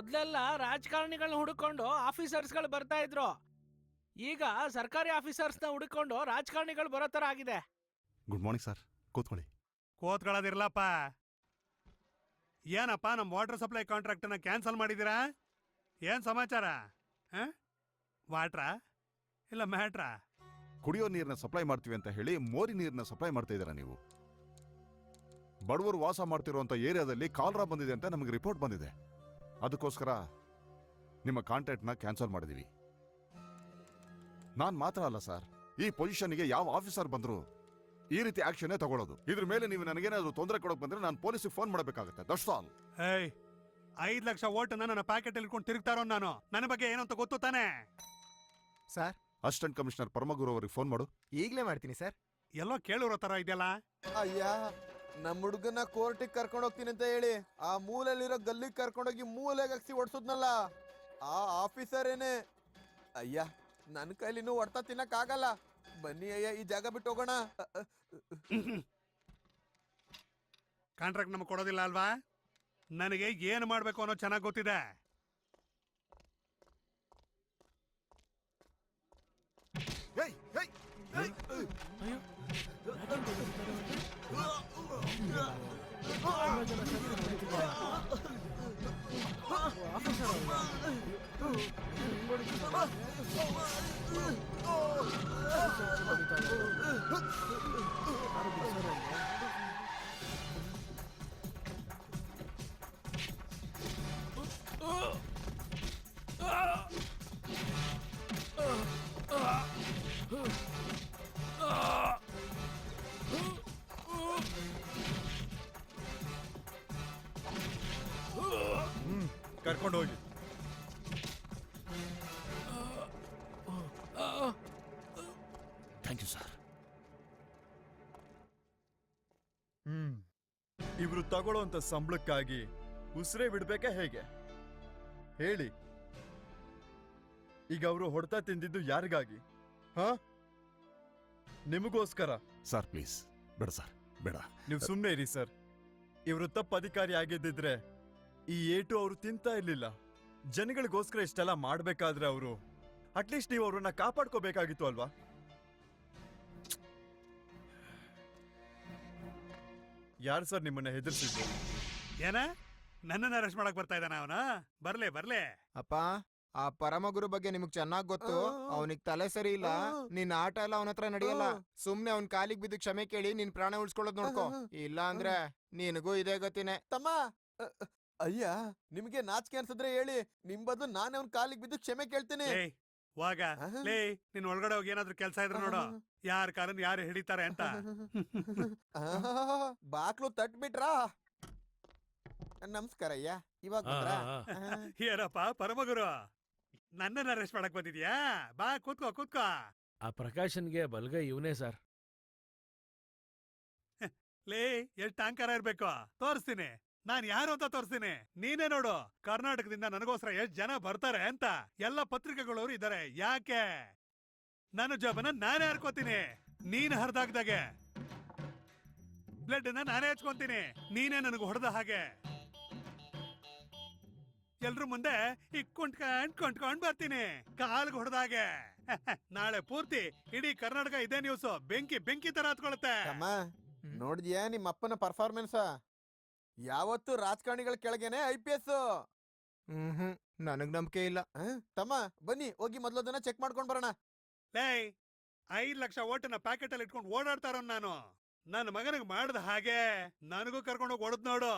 ಮೊದ್ಲೆಲ್ಲ ರಾಜಕಾರಣಿಗಳನ್ನ ಹುಡುಕೊಂಡು ಆಫೀಸರ್ಸ್ಗಳು ಬರ್ತಾ ಇದ್ರು. ಈಗ ಸರ್ಕಾರಿ ಆಫೀಸರ್ಸ್ನ ಹುಡುಕೊಂಡು ರಾಜಕಾರಣಿಗಳು ಬರೋ ತರ ಆಗಿದೆ. ಗುಡ್ ಮಾರ್ನಿಂಗ್ ಸರ್, ಕೂತ್ಕೊಳ್ಳಿ. ಕೂತ್ಕೊಳ್ಳೋದಿರ್ಲಪ್ಪ. ಏನಪ್ಪ ನಮ್ಮ ವಾಟರ್ ಸಪ್ಲೈ ಕಾಂಟ್ರಾಕ್ಟನ್ನ ಕ್ಯಾನ್ಸಲ್ ಮಾಡಿದ್ದೀರಾ? ಏನ್ ಸಮಾಚಾರ? ವಾಟ್ರಾ ಇಲ್ಲ ಮ್ಯಾಟ್ರಾ? ಕುಡಿಯೋ ನೀರನ್ನ ಸಪ್ಲೈ ಮಾಡ್ತೀವಿ ಅಂತ ಹೇಳಿ ಮೋರಿ ನೀರನ್ನ ಸಪ್ಲೈ ಮಾಡ್ತಾ ಇದ್ದೀರಾ ನೀವು. ಬಡವರು ವಾಸ ಮಾಡ್ತಿರುವಂತ ಏರಿಯಾದಲ್ಲಿ ಕಾಲರಾ ಬಂದಿದೆ ಅಂತ ನಮಗೆ ರಿಪೋರ್ಟ್ ಬಂದಿದೆ. ಅದಕ್ಕೋಸ್ಕರ ನಿಮ್ಮ ಕಾಂಟ್ರಾಕ್ಟ್ನ ಕ್ಯಾನ್ಸಲ್ ಮಾಡಿದೀವಿ. ನಾನ್ ಮಾತ್ರ ಅಲ್ಲ ಸರ್, ಈ ಪೊಸಿಷನ್ಗೆ ಯಾವ ಆಫೀಸರ್ ಬಂದ್ರು ಈ ರೀತಿ ಆಕ್ಷನ್ ತಗೊಳ್ಳೋದು. ಇದ್ರ ಮೇಲೆ ನೀವು ನನಗೇನಾದ್ರೂ ತೊಂದರೆ ಕೊಡಕ್ ಬಂದ್ರೆ ನಾನು ಪೊಲೀಸಿಗೆ ಫೋನ್ ಮಾಡಬೇಕಾಗುತ್ತೆ. That's all. 5 ಲಕ್ಷ ಓಟನ್ನ ನನ್ನ ಪ್ಯಾಕೆಟ್ ಇಟ್ಕೊಂಡು ತಿರುಗ್ತಾರೋ ನಾನು. ನನ್ನ ಬಗ್ಗೆ ಏನಂತ ಗೊತ್ತು ತಾನೆ ಸರ್? ಅಸಿಸ್ಟೆಂಟ್ ಕಮಿಷನರ್ ಪರಮಗುರು ಅವರಿಗೆ ಫೋನ್ ಮಾಡು. ಈಗಲೇ ಮಾಡ್ತೀನಿ ಸರ್. ಎಲ್ಲೋ ಕೇಳಿರೋ ತರ ಇದೆಯಲ್ಲ. ಅಯ್ಯ, ನಮ್ಮ ಹುಡುಗನ ಕೋರ್ಟಿಗೆ ಕರ್ಕೊಂಡು ಹೋಗ್ತೀನಿ ಅಂತ ಹೇಳಿ ಆ ಮೂಲೆಯಲ್ಲಿರೋ ಗಲ್ಲಿಗೆ ಕರ್ಕೊಂಡೋಗಿ ಮೂಲೆಗೆ ಹಾಕ್ಸಿ ಹೊಡ್ಸೋದ್ನಲ್ಲ ಆ ಆಫೀಸರ್ ಏನೇ. ಅಯ್ಯ, ನನ್ನ ಕೈಲಿನೂ ಹೊಡ್ತಾ ತಿನ್ನಕ್ ಆಗಲ್ಲ. ಬನ್ನಿ ಅಯ್ಯ, ಈ ಜಾಗ ಬಿಟ್ಟು ಹೋಗೋಣ. ಕಾಂಟ್ರಾಕ್ಟ್ ನಮಗೆ ಕೊಡೋದಿಲ್ಲ ಅಲ್ವಾ? ನನಗೆ ಏನು ಮಾಡ್ಬೇಕು ಅನ್ನೋ ಚೆನ್ನಾಗಿ ಗೊತ್ತಿದೆ. ಕರ್ಕೊಂಡು ಹೋಗಿ. Thank you sir. ಇವ್ರು ತಗೊಳ್ಳೋಂತ ಸಂಬಳಕ್ಕಾಗಿ ಉಸಿರೇ ಬಿಡ್ಬೇಕಾ ಹೇಗೆ ಹೇಳಿ? ಈಗ ಅವರು ಹೊಡ್ತಾ ತಿಂದಿದ್ದು ಯಾರಿಗಾಗಿ? ಹಾ, ನಿಮಗೋಸ್ಕರ. ಸರ್ ಪ್ಲೀಸ್ ಬೇಡ ಸರ್, ಬೇಡ. ನೀವು ಸುಮ್ಮನೆ ಇರಿ ಸರ್. ಇವರು ತಪ್ಪು ಅಧಿಕಾರಿ ಆಗಿದ್ದಿದ್ರೆ ಈ ಏಟು ಅವರು ತಿಂತಾ ಇರ್ಲಿಲ್ಲ. ಜನಗಳಿಗೋಸ್ಕರ ಇಷ್ಟೆಲ್ಲ ಮಾಡ್ಬೇಕಾದ್ರೆ ಅವರು ಅಟ್ಲೀಸ್ಟ್ ನೀವು ಅವ್ರನ್ನ ಕಾಪಾಡ್ಕೋಬೇಕಾಗಿತ್ತು ಅಲ್ವಾ? ಯಾರು ಸರ್ ನಿಮ್ಮನ್ನ ಹೆದರ್ಸಿದ್ರು? ಏನ ನನ್ನನ್ನ ಅರೆಸ್ಟ್ ಮಾಡಕ್ ಬರ್ತಾ ಇದ್ದಾನ ಅವನ? ಬರ್ಲೆ ಬರ್ಲೆ. ಅಪ್ಪ, ಆ ಪರಮಗುರು ಬಗ್ಗೆ ನಿಮಗ್ ಚೆನ್ನಾಗ್ ಗೊತ್ತು. ಅವನಿಗೆ ತಲೆ ಸರಿ ಇಲ್ಲ. ನಿನ್ ಆಟ ಎಲ್ಲ ಅವನ ಹತ್ರ ನಡೆಯಲ್ಲ. ಸುಮ್ನೆ ಅವ್ನ್ ಕಾಲಿಗೆ ಬಿದ್ದು ಕ್ಷಮೆ ಕೇಳಿ ನಿನ್ ಪ್ರಾಣ ಉಳ್ಸ್ಕೊಳ್ಳೋದ್ ನೋಡ್ಕೋ. ಇಲ್ಲ ಅಂದ್ರೆ ನಿನಗೂ ಇದೇ ಗತಿನೇ. ತಮ್ಮ, ಅಯ್ಯ, ನಿಮ್ಗೆ ನಾಚಿಕೆ ಅನ್ಸಿದ್ರೆ ಹೇಳಿ, ನಿಮ್ ಬದಲು ನಾನೇ ಅವ್ನ ಕಾಲಿಗೆ ಬಿದ್ದು ಕ್ಷಮೆ ಕೇಳ್ತೀನಿ. ವಾಗ ಲೇ, ನಿನ್ ಒಳಗಡೆ ಹೋಗಿ ಏನಾದ್ರೂ ಕೆಲ್ಸ ಇದ್ರೆ ನೋಡು. ಯಾರ ಕಾರನ್ನ ಯಾರು ಹಿಡಿತಾರೆ ಅಂತ. ಬಾಕ್ಲು ತಟ್ಬಿಟ್ರಾ? ನಮಸ್ಕಾರ ಅಯ್ಯ, ಇವಾಗ ಬಂದ್ರಾ? ಏನಪ್ಪ ಪರಮಗುರು, ನನ್ನನ್ನ ಅರೆಸ್ಟ್ ಮಾಡಕ್ ಬಂದಿದ್ಯಾ? ಬಾ ಕೂತ್ಕೋ ಕೂತ್ಕೋ. ಆ ಪ್ರಕಾಶನ್ಗೆ ಬಲ್ಗೈ ಇವನೇ ಸರ್. ಲೇ, ಎಷ್ಟ್ ಅಹಂಕಾರ ಇರ್ಬೇಕು ತೋರಿಸ್ತೀನಿ. ನಾನ್ ಯಾರು ಅಂತ ತೋರಿಸ್ತೀನಿ. ನೀನೇ ನೋಡು, ಕರ್ನಾಟಕದಿಂದ ನನಗೋಸ್ಕರ ಎಷ್ಟ್ ಜನ ಬರ್ತಾರೆ ಅಂತ. ಎಲ್ಲ ಪತ್ರಿಕೆಗಳವರು ಇದಾರೆ. ಯಾಕೆ? ನನ್ನ ಜಾಬನ್ನ ನಾನೇ ಹರ್ಕೋತೀನಿ. ನೀನ್ ಹರಿದಾಗ್ದಾಗೆ ಬ್ಲಡ್ ನಾನೇ ಹಚ್ಕೊಂತೀನಿ. ನೀನೇ ನನಗೆ ಹೊಡೆದ ಹಾಗೆ ಎಲ್ರು ಮುಂದೆ ಕುಂಟ್ಕೊಂಡ್ ಬರ್ತೀನಿ, ಕಾಲ್ಗೆ ಹೊಡೆದಾಗೆ. ನಾಳೆ ಪೂರ್ತಿ ಇಡೀ ಕರ್ನಾಟಕ ಇದೇ ನ್ಯೂಸ್. ಬೆಂಕಿ ಬೆಂಕಿ ತರ ಹತ್ಕೊಳತ್ತೆ. ನೋಡಿದ್ಯಾ ನಿಮ್ಮ ಅಪ್ಪನ ಪರ್ಫಾರ್ಮೆನ್ಸ್? ಯಾವತ್ತು ರಾಜಕಾರಣಿಗಳ ಕೆಳಗೇನೆ IPS. ನನಗ್ ನಂಬಿಕೆ ಇಲ್ಲ. ತಮ್ಮ ಬನ್ನಿ ಹೋಗಿ ಮೊದ್ಲದನ್ನ ಚೆಕ್ ಮಾಡ್ಕೊಂಡ್ ಬರೋಣ. ಲೇ, 5 ಲಕ್ಷ ಓಟನ್ನ ಪ್ಯಾಕೆಟ್ ಅಲ್ಲಿ ಇಟ್ಕೊಂಡು ಓಡಾಡ್ತಾರ ನಾನು. ನನ್ನ ಮಗನಿಗೆ ಮಾಡ್ದ ಹಾಗೆ ನನಗೂ ಕರ್ಕೊಂಡೋಗಿ ಹೊಡೆದ್ ನೋಡು.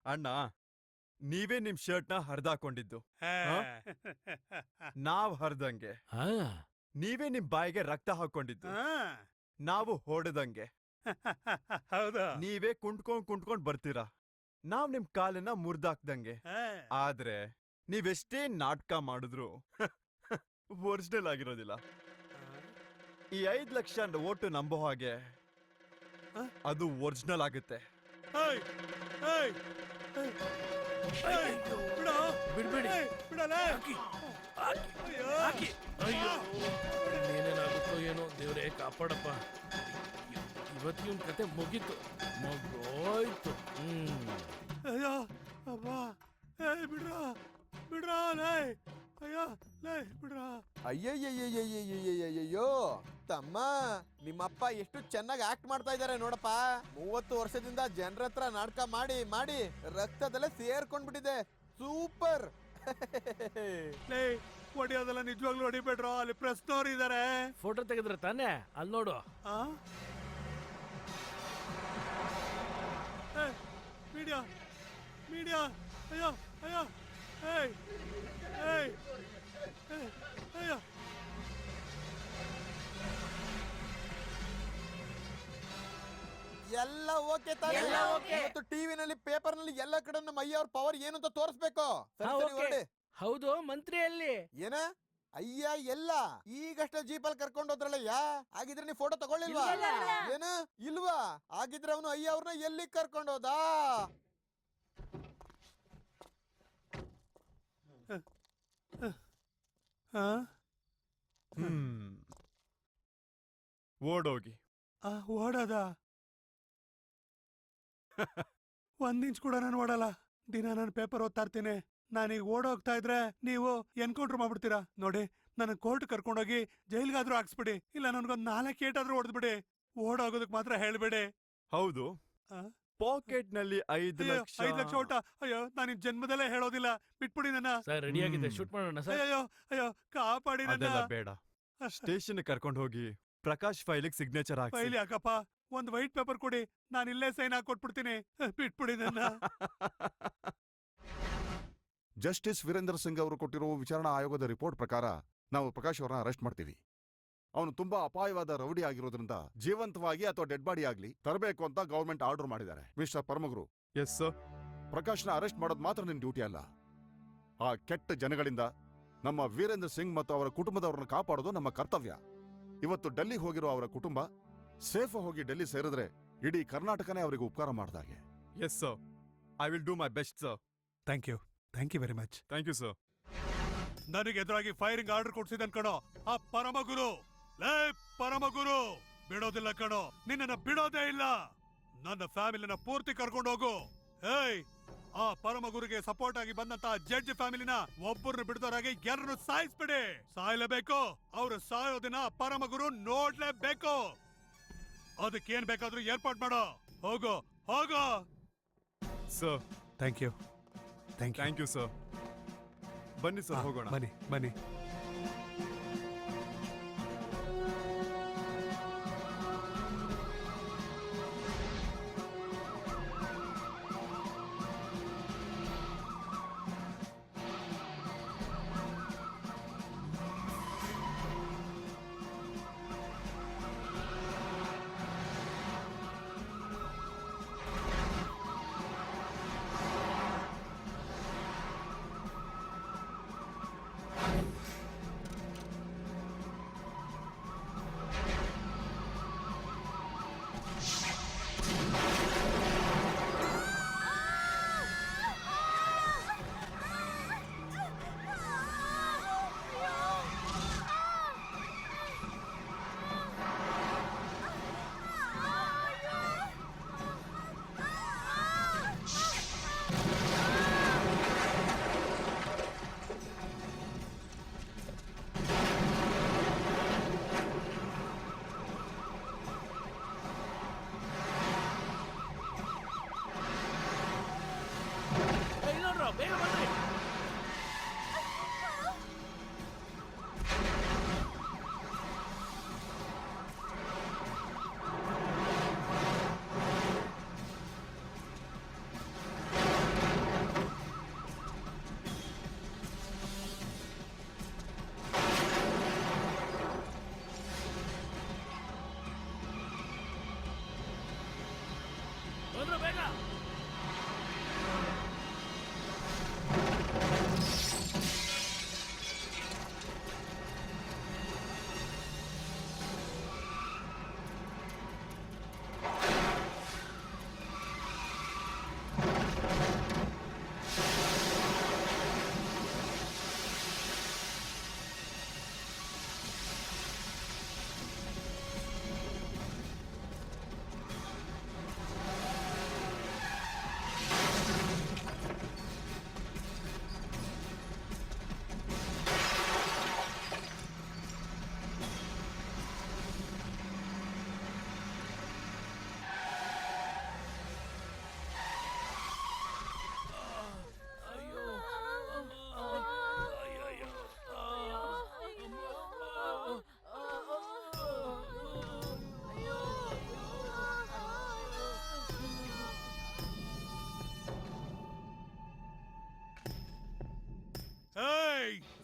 ಅಣ್ಣ, ನೀವೇ ನಿಮ್ ಶರ್ಟ್ ನ ಹರಿದಾಕೊಂಡಿದ್ದು. ನಾವ್ ಹರಿದಂಗೆ. ನೀವೇ ನಿಮ್ ಬಾಯಿಗೆ ರಕ್ತ ಹಾಕೊಂಡಿದ್ದು. ನಾವು ಹೊಡೆದಂಗೆ. ಹೌದು. ನೀವೇ ಕುಂಟ್ಕೊಂಡ್ ಬರ್ತೀರಾ. ನಾವ್ ನಿಮ್ ಕಾಲನ್ನ ಮುರ್ದಾಕ್ದಂಗೆ. ಆದ್ರೆ ನೀವೆಷ್ಟೇ ನಾಟಕ ಮಾಡಿದ್ರು ಒರಿಜಿನಲ್ ಆಗಿರೋದಿಲ್ಲ. ಈ 5 ಲಕ್ಷ ಓಟು ನಂಬೋ ಹಾಗೆ ಅದು ಒರಿಜಿನಲ್ ಆಗುತ್ತೆ. ಬಿಡ್ಬೇಡಿ. ಏನೇನಾಗುತ್ತೋ ಏನೋ, ದೇವ್ರೇ ಕಾಪಾಡಪ್ಪ. ಇವತ್ತಿನ ಕತೆ ಮುಗೀತು, ಮುಗೋಯ್ತು. ಅಯ್ಯೋ ಅಬ್ಬಾ. ಬಿಡ್ರಾ ಬಿಡ್ರಾ ಲೇ ಅಯ್ಯೋ ಲೇ ಬಿಡ್ರಾ. ಅಯ್ಯಯ್ಯಯ್ಯಯ್ಯಯ್ಯಯ್ಯಯ್ಯೋ ತಮ್ಮ, ನಿಮ್ಮಪ್ಪ ಎಷ್ಟು ಚೆನ್ನಾಗಿ ಆಕ್ಟ್ ಮಾಡ್ತಾ ಇದಾರೆ ನೋಡಪ್ಪ. 30 ವರ್ಷದಿಂದ ಜನರ ಹತ್ರ ನಾಟಕ ಮಾಡಿ ಮಾಡಿ ರಕ್ತದಲ್ಲೇ ಸೇರ್ಕೊಂಡ್ಬಿಟ್ಟಿದೆ. ಸೂಪರ್. ಲೇ ಹೊಡಿಯೋದೆಲ್ಲ ನಿಜವಾಗ್ಲೂ ಹೊಡಿಬೇಡ್ರೋ, ಅಲ್ಲಿ ಪ್ರೆಸ್ನವ್ರು ಇದಾರೆ. ಫೋಟೋ ತೆಗೆದ್ರೆ ತಾನೇ, ಅಲ್ಲಿ ನೋಡು. ಆ? ಮೀಡಿಯಾ ಮೀಡಿಯಾ ಅಯ್ಯೋ ಅಯ್ಯೋ ಏಯ್ ಏಯ್ ಏಯ್, ಅಯ್ಯೋ ಎಲ್ಲ ಓಕೆ ತಾನೆ? ಎಲ್ಲ okay. ಇವತ್ತು ಟಿವಿನಲ್ಲಿ ಪೇಪರ್ ನಲ್ಲಿ ಎಲ್ಲ ಕಡೆ ನಮ್ಮ ಅಯ್ಯವ್ರ ಪವರ್ ಏನು ಅಂತ ತೋರಿಸ್ಬೇಕು. ಸರಿ ಹಾ, ಸರಿ okay. ಹೊರಡಿ. ಹೌದು, ಮಂತ್ರಿಯಲ್ಲಿ. ಏನ ಅಯ್ಯ ಎಲ್ಲ ಈಗಷ್ಟೇ ಜೀಪಲ್ಲಿ ಕರ್ಕೊಂಡು ಹೋದ್ರಲ್ಲಯ್ಯ. ಆಗಿದ್ರೆ ನೀ ಫೋಟೋ ತಗೊಳ್ಳಿಲ್ವಾ? ಇಲ್ಲ. ಏನ ಇಲ್ವಾ? ಆಗಿದ್ರೆ ಅವನು ಅಯ್ಯ ಅವ್ರನ್ನ ಎಲ್ಲಿ ಕರ್ಕೊಂಡು ಹೋದ? ಆ? ಓಡೋಗಿ. ಓಡೋದ? ಒಂದ್ ಇಂಚ್ ಕೂಡ ನಾನು ಓಡಲ್ಲ. ದಿನ ನಾನು ಪೇಪರ್ ಓದ್ತಾ ಇರ್ತೀನಿ. ನಾನೀಗ ಓಡೋಗ್ತಾ ಇದ್ರೆ ನೀವು ಎನ್ಕೌಂಟರ್ ಮಾಡ್ಬಿಡ್ತೀರಾ. ನೋಡಿ, ನನ್ನ ಕೋರ್ಟ್ ಕರ್ಕೊಂಡೋಗಿ ಜೈಲ್ಗಾದ್ರೂ ಹಾಕ್ಸ್ಬಿಡಿ, ಇಲ್ಲ ನನ್ಗೊಂದ್ 4 ಏಟಾದ್ರೂ ಹೊಡೆದ್ಬಿಡಿ. ಓಡೋಗೋದಕ್ ಮಾತ್ರ ಹೇಳ್ಬೇಡಿ. ಹೌದು, ಆ? ಪಾಕೆಟ್ ನಲ್ಲಿ 5 ಅಯ್ಯೋ, ಲಕ್ಷ. 5 ಲಕ್ಷ ಊಟ. ಅಯ್ಯೋ, ನಾನು ಜನ್ಮದಲ್ಲೇ ಹೇಳೋದಿಲ್ಲ, ಬಿಟ್ಬಿಡಿ ನನ್ನ. ಸರ್ ರೆಡಿ ಆಗಿದೆ, ಹ್ಮ್. ಶೂಟ್ ಮಾಡೋಣ ಸರ್. ಅಯ್ಯೋ ಅಯ್ಯೋ ಕಾಪಾಡಿ ನನ್ನ. ಅದೆಲ್ಲ ಬೇಡ. ಸ್ಟೇಷನ್ ಕರ್ಕೊಂಡು ಹೋಗಿ ಪ್ರಕಾಶ್ ಫೈಲಿಗೆ ಸಿಗ್ನೇಚರ್ ಹಾಕಿ. ಫೈಲ್ ಯಾಕಪ್ಪ? ಒಂದ್ ವೈಟ್ ಪೇಪರ್ ಕೊಡಿ, ನಾನು ಇಲ್ಲೇ ಸೈನ್ ಹಾಕೊಟ್ಬಿಡ್ತೀನಿ. ಬಿಟ್ಬಿಡಿ ನನ್ನ. ಜಸ್ಟಿಸ್ ವೀರೇಂದ್ರ ಸಿಂಗ್ ಅವರು ಕೊಟ್ಟಿರೋ ವಿಚಾರಣಾ ಆಯೋಗದ ರಿಪೋರ್ಟ್ ಪ್ರಕಾರ ನಾವು ಪ್ರಕಾಶ್ ಅವರನ್ನ ಅರೆಸ್ಟ್ ಮಾಡ್ತೀವಿ. ಅವನು ತುಂಬಾ ಅಪಾಯವಾದ ರೌಡಿ ಆಗಿರೋದ್ರಿಂದ ಜೀವಂತವಾಗಿ ಅಥವಾ ಡೆಡ್ ಬಾಡಿ ಆಗ್ಲಿ ತರಬೇಕು ಅಂತ ಗವರ್ಮೆಂಟ್ ಆರ್ಡರ್ ಮಾಡಿದ್ದಾರೆ. Mister Paramaguru, yes sir. ಪ್ರಕಾಶ್ನ ಅರೆಸ್ಟ್ ಮಾಡೋದು ಮಾತ್ರ ನಿನ್ ಡ್ಯೂಟಿ ಅಲ್ಲ. ಆ ಕೆಟ್ಟ ಜನಗಳಿಂದ ನಮ್ಮ ವೀರೇಂದ್ರ ಸಿಂಗ್ ಮತ್ತು ಅವರ ಕುಟುಂಬದವರನ್ನ ಕಾಪಾಡೋದು ನಮ್ಮ ಕರ್ತವ್ಯ. ಇವತ್ತು ಡೆಲ್ಲಿಗೆ ಹೋಗಿರೋ ಅವರ ಕುಟುಂಬ ಸೇಫ್ ಹೋಗಿ ಡೆಲ್ಲಿ ಸೇರಿದ್ರೆ ಇಡೀ ಕರ್ನಾಟಕನೇ ಅವರಿಗೆ ಉಪಕಾರ ಮಾಡ್ದಾಗೆ. Yes sir, I will do my best sir. Thank you very much. Thank you sir. ನನಗೆ ಎದುರಾಗಿ ಫೈರಿಂಗ್ ಆರ್ಡರ್ ಕೊಡ್ಸಿದನ್ ಕಣೋ ಆ ಪರಮಗುರು. ಲೇ ಪರಮಗುರು, ಬಿಡೋದಿಲ್ಲ ಕಣೋ, ನಿನ್ನನ್ನ ಬಿಡೋದೇ ಇಲ್ಲ. ನನ್ನ ಫ್ಯಾಮಿಲಿನ ಪೂರ್ತಿ ಕರ್ಕೊಂಡು ಹೋಗು. ಏಯ್, ಆ ಪರಮಗುರಿಗೆ ಸಪೋರ್ಟ್ ಆಗಿ ಬಂದಂತ ಜಡ್ಜ್ ಫ್ಯಾಮಿಲಿನ ಒಬ್ಬರನ್ನು ಬಿಡದವರಾಗಿ ಎಲ್ಲರನ್ನು ಸಾಯಿಸ್ಬಿಡಿ. ಸಾಯ್ಲೇಬೇಕು. ಅವ್ರು ಸಾಯೋದಿನ ಪರಮಗುರು ನೋಡ್ಲೇಬೇಕು. ಅದಕ್ಕೇನ್ ಬೇಕಾದ್ರೂ ಏರ್ಪಾಟ್ ಮಾಡೋ. ಹೋಗು ಹೋಗು. Sir, thank you thank you sir. ಬನ್ನಿ ಸರ್, ಹೋಗೋಣ. ಬನ್ನಿ. ಬೇಗ ಬನ್ನಿ. ಬಂದ್ರು ಬೇಗ.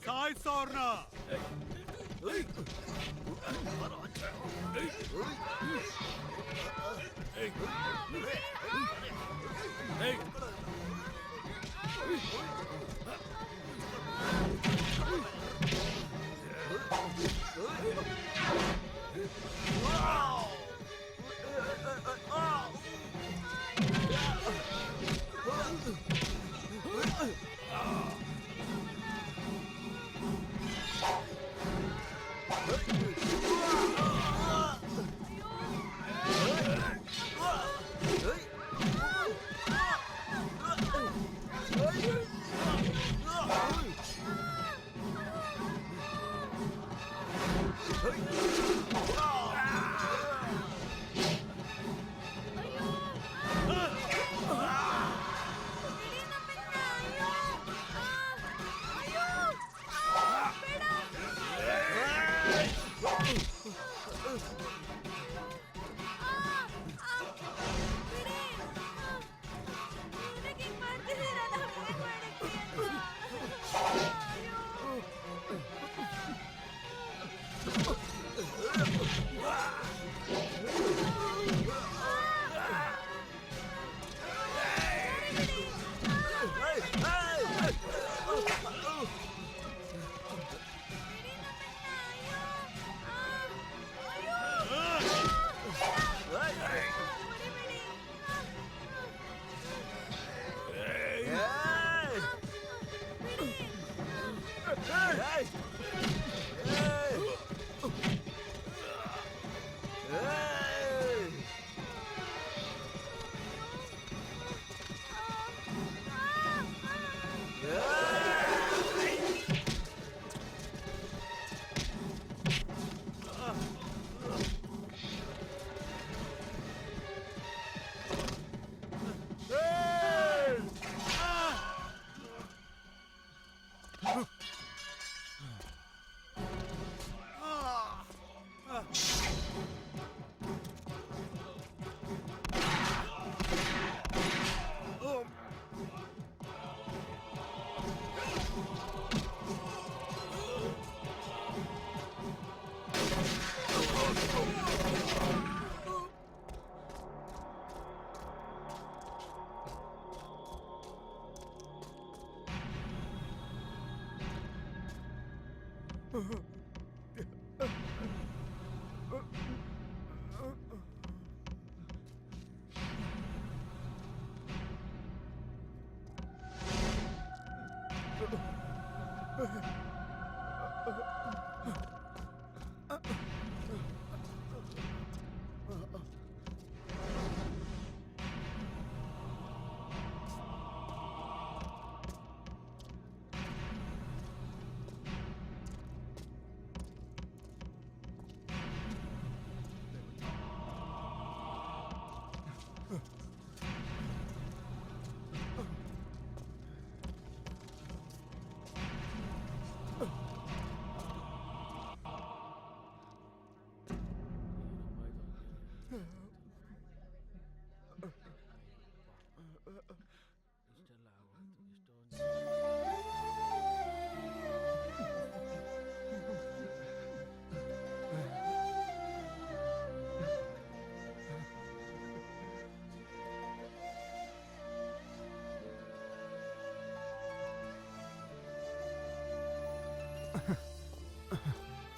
ಸಾಯ್ಸೋರ್ನ.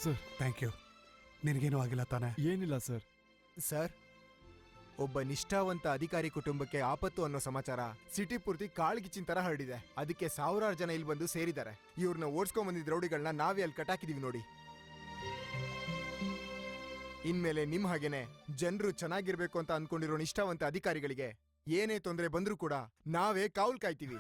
Sir thank you. ನಿನಗೇನು ಆಗಿಲ್ಲ ತಾನೆ? ಏನಿಲ್ಲ ಸರ್. ಸರ್, ಒಬ್ಬ ನಿಷ್ಠಾವಂತ ಅಧಿಕಾರಿ ಕುಟುಂಬಕ್ಕೆ ಆಪತ್ತು ಅನ್ನೋ ಸಮಾಚಾರ ಸಿಟಿ ಪೂರ್ತಿ ಕಾಳ್ಗಿಚ್ಚಿನ ತರ ಹರಡಿದೆ. ಅದಕ್ಕೆ ಸಾವಿರಾರು ಜನ ಇಲ್ಲಿ ಬಂದು ಸೇರಿದ್ದಾರೆ. ಇವ್ರನ್ನ ಓಡಿಸ್ಕೊಂಡ್ ಬಂದಿದ್ದ ರೌಡಿಗಳನ್ನ ನಾವೇ ಅಲ್ಲಿ ಕಟ್ಟಾಕಿದೀವಿ ನೋಡಿ. ಇನ್ಮೇಲೆ ನಿಮ್ ಹಾಗೇನೆ ಜನರು ಚೆನ್ನಾಗಿರ್ಬೇಕು ಅಂತ ಅನ್ಕೊಂಡಿರೋ ನಿಷ್ಠಾವಂತ ಅಧಿಕಾರಿಗಳಿಗೆ ಏನೇ ತೊಂದರೆ ಬಂದ್ರೂ ಕೂಡ ನಾವೇ ಕಾವಲ್ ಕಾಯ್ತೀವಿ.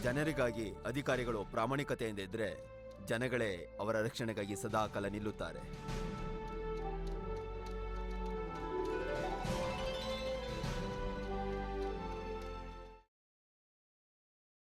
ಜನರಿಗಾಗಿ ಅಧಿಕಾರಿಗಳು ಪ್ರಾಮಾಣಿಕತೆಯಿಂದ ಇದ್ರೆ ಜನಗಳೇ ಅವರ ರಕ್ಷಣೆಗಾಗಿ ಸದಾಕಾಲ ನಿಲ್ಲುತ್ತಾರೆ.